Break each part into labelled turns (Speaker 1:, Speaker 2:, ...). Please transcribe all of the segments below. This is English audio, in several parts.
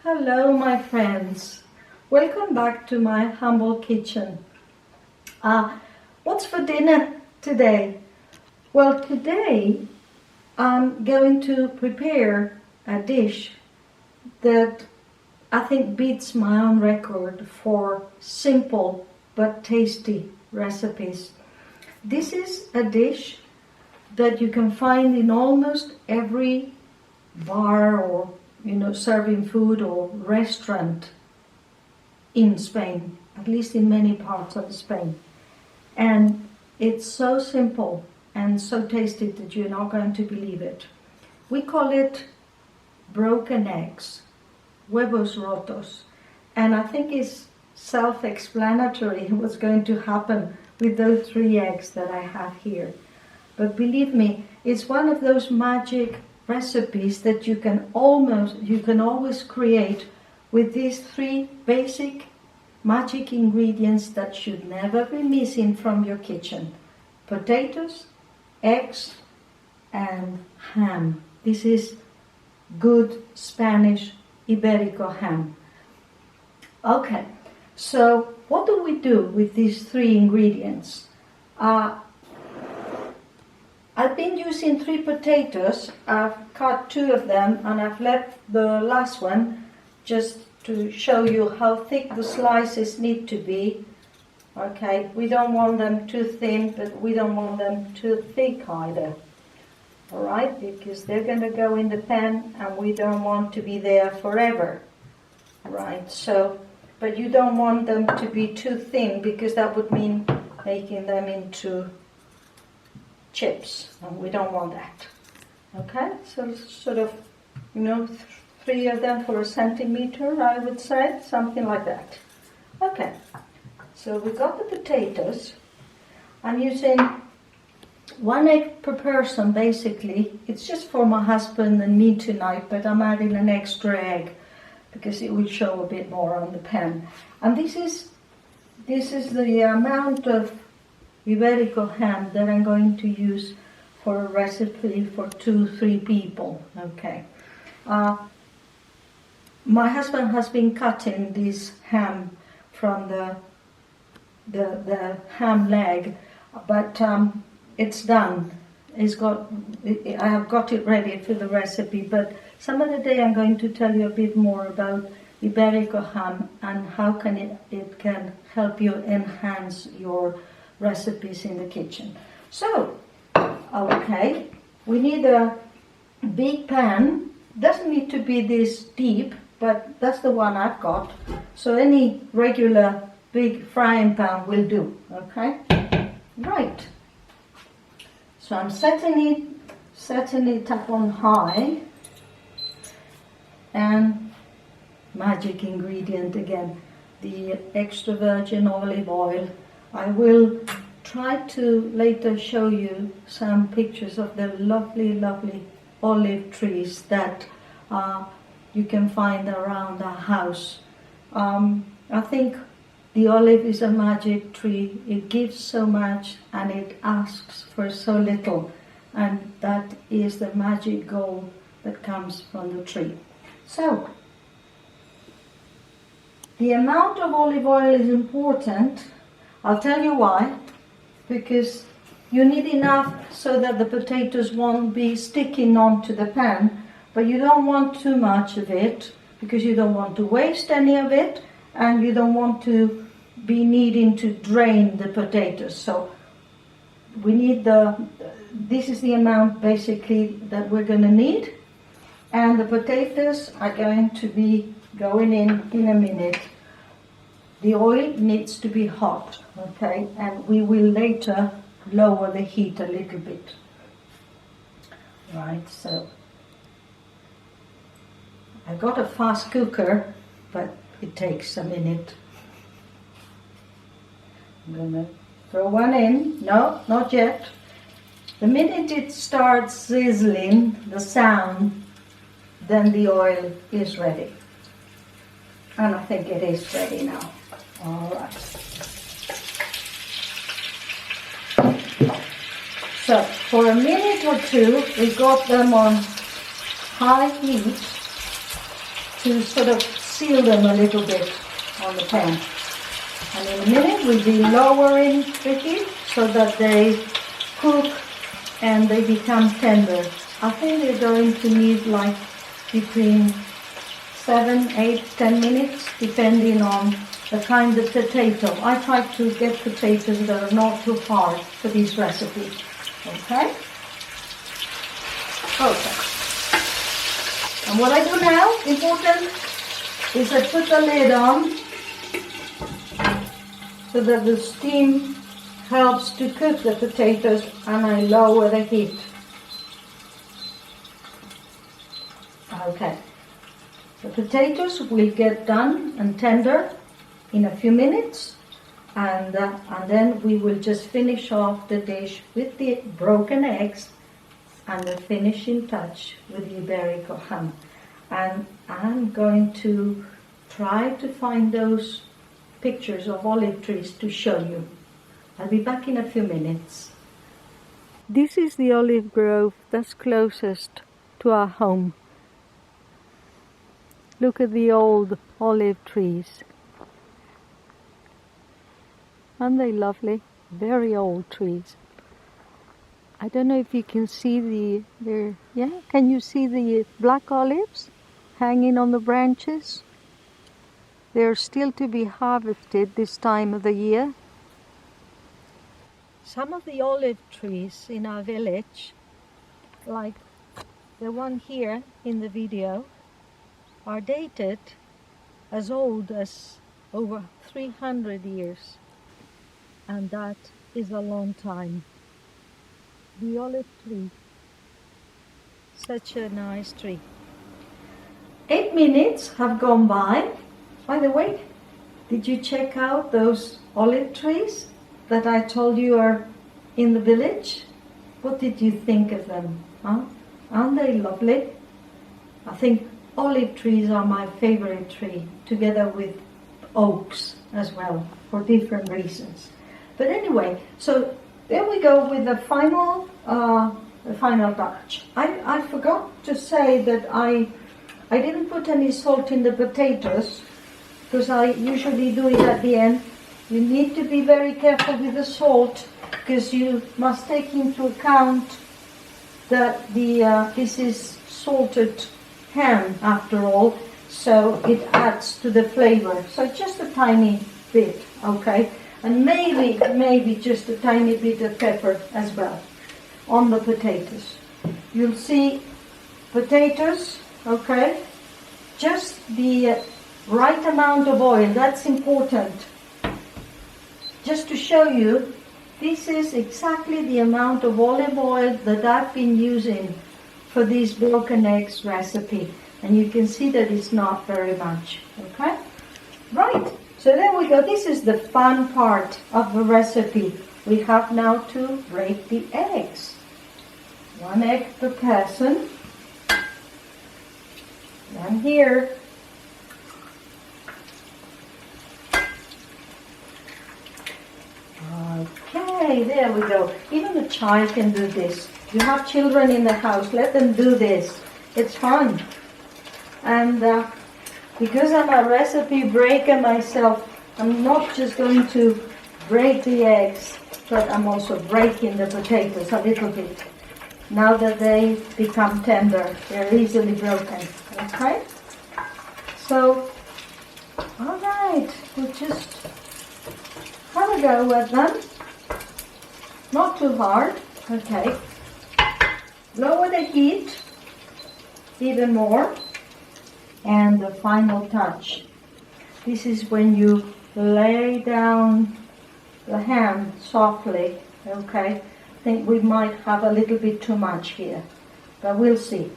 Speaker 1: Hello, my friends. Welcome back to my humble kitchen. What's for dinner today? Well, today I'm going to prepare a dish that I think beats my own record for simple but tasty recipes. This is a dish that you can find in almost every bar or serving food or restaurant in Spain, at least in many parts of Spain. And it's so simple and so tasty that you're not going to believe it. We call it broken eggs, Huevos Rotos. And I think it's self-explanatory what's going to happen with those 3 eggs that I have here. But believe me, it's one of those magic recipes that you can always create with these 3 basic magic ingredients that should never be missing from your kitchen: potatoes, eggs, and ham. This is good Spanish Iberico ham. Okay, so what do we do with these 3 ingredients? I've been using 3 potatoes. I've cut 2 of them and I've left the last one just to show you how thick the slices need to be. Okay, we don't want them too thin, but we don't want them too thick either. Alright, because they're going to go in the pan and we don't want to be there forever. Right, so, but you don't want them to be too thin because that would mean making them into chips, and we don't want that. Okay, so sort of, 3 of them for a centimeter, I would say, something like that. Okay, so we got the potatoes. I'm using 1 egg per person, basically. It's just for my husband and me tonight, but I'm adding an extra egg because it will show a bit more on the pan. And this is the amount of Iberico ham that I'm going to use for a recipe for 2-3 people. Okay. My husband has been cutting this ham from the ham leg, but it's done. I have got it ready for the recipe, but some other day I'm going to tell you a bit more about Iberico ham and how it can help you enhance your recipes in the kitchen. So, okay, we need a big pan. Doesn't need to be this deep, but that's the one I've got. So any regular big frying pan will do. Okay, right. So I'm setting it up on high, and magic ingredient again, the extra virgin olive oil. I will try to later show you some pictures of the lovely, lovely olive trees that you can find around our house. I think the olive is a magic tree. It gives so much and it asks for so little, and that is the magic gold that comes from the tree. So, the amount of olive oil is important. I'll tell you why. Because you need enough so that the potatoes won't be sticking onto the pan, but you don't want too much of it because you don't want to waste any of it, and you don't want to be needing to drain the potatoes. So we need this is the amount basically that we're going to need, and the potatoes are going to be going in a minute. The oil needs to be hot, okay, and we will later lower the heat a little bit. Right, so I got a fast cooker, but it takes a minute. I'm gonna throw one in. No, not yet. The minute it starts sizzling, the sound, then the oil is ready. And I think it is ready now. All right. So for a minute or two, we got them on high heat to sort of seal them a little bit on the pan. And in a minute we'll be lowering the heat so that they cook and they become tender. I think they're going to need like between 7, 8, 10 minutes depending on the kind of potato. I try to get potatoes that are not too hard for this recipe. Okay? Okay. And what I do now, important, is I put the lid on so that the steam helps to cook the potatoes, and I lower the heat. Okay. The potatoes will get done and tender in a few minutes, and then we will just finish off the dish with the broken eggs and the finishing touch with the Iberico ham. And I'm going to try to find those pictures of olive trees to show you. I'll be back in a few minutes. This is the olive grove that's closest to our home. Look at the old olive trees. Aren't they lovely? Very old trees. I don't know if you can see can you see the black olives hanging on the branches? They're still to be harvested this time of the year. Some of the olive trees in our village, like the one here in the video, are dated as old as over 300 years. And that is a long time. The olive tree, such a nice tree. 8 minutes have gone by. By the way, did you check out those olive trees that I told you are in the village? What did you think of them? Huh? Aren't they lovely? I think olive trees are my favorite tree, together with oaks as well, for different reasons. But anyway, so there we go with the final touch. I forgot to say that I didn't put any salt in the potatoes, because I usually do it at the end. You need to be very careful with the salt, because you must take into account that this is salted ham after all, so it adds to the flavor. So just a tiny bit, okay? And maybe just a tiny bit of pepper as well on the potatoes. You'll see potatoes, okay? Just the right amount of oil, that's important. Just to show you, this is exactly the amount of olive oil that I've been using for this broken eggs recipe. And you can see that it's not very much, okay? Right, so there we go. This is the fun part of the recipe. We have now to break the eggs. 1 egg per person. One here. Okay, there we go. Even a child can do this. You have children in the house, let them do this. It's fun. And because I'm a recipe breaker myself, I'm not just going to break the eggs, but I'm also breaking the potatoes a little bit. Now that they become tender, they're easily broken. Okay? So, all right, we'll just have a go at them. Not too hard. Okay. Lower the heat even more. And the final touch. This is when you lay down the ham softly. Okay. I think we might have a little bit too much here, but we'll see.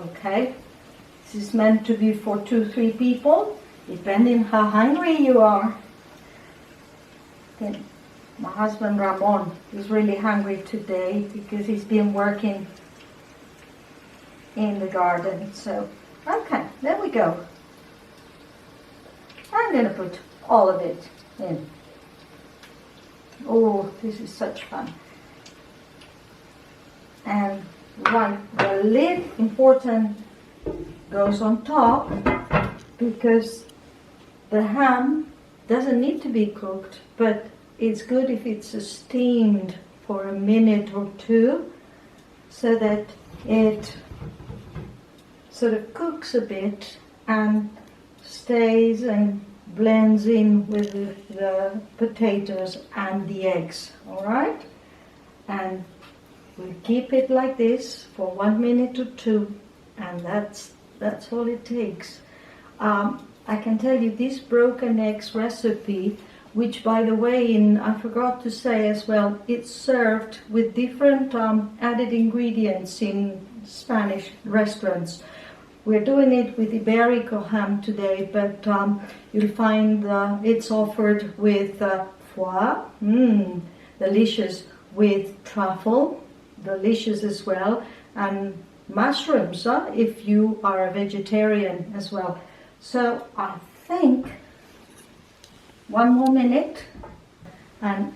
Speaker 1: Okay. This is meant to be for 2-3 people, depending how hungry you are. My husband Ramon is really hungry today because he's been working in the garden. So, okay, there we go. I'm going to put all of it in. Oh, this is such fun. And right, the lid, important, goes on top because the ham doesn't need to be cooked, but it's good if it's steamed for a minute or two so that it sort of cooks a bit and stays and blends in with the potatoes and the eggs, all right? And we keep it like this for 1 minute or two, and that's all it takes. I can tell you this broken eggs recipe, which by the way, I forgot to say as well, it's served with different added ingredients in Spanish restaurants. We're doing it with Iberico ham today, but you'll find it's offered with foie, delicious, with truffle, delicious as well, and mushrooms, if you are a vegetarian as well. So I think 1 more minute, and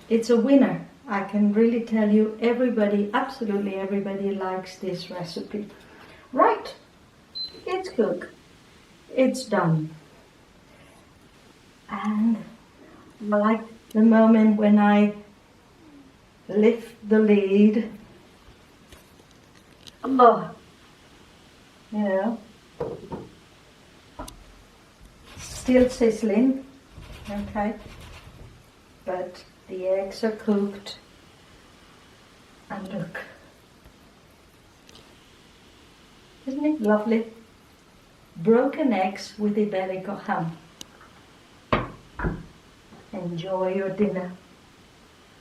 Speaker 1: it's a winner. I can really tell you, everybody, absolutely everybody likes this recipe. Right, it's cooked, it's done. And I like the moment when I lift the lid. Oh, you know, still sizzling, okay, but the eggs are cooked, and look, isn't it lovely? Broken eggs with Iberico ham. Enjoy your dinner.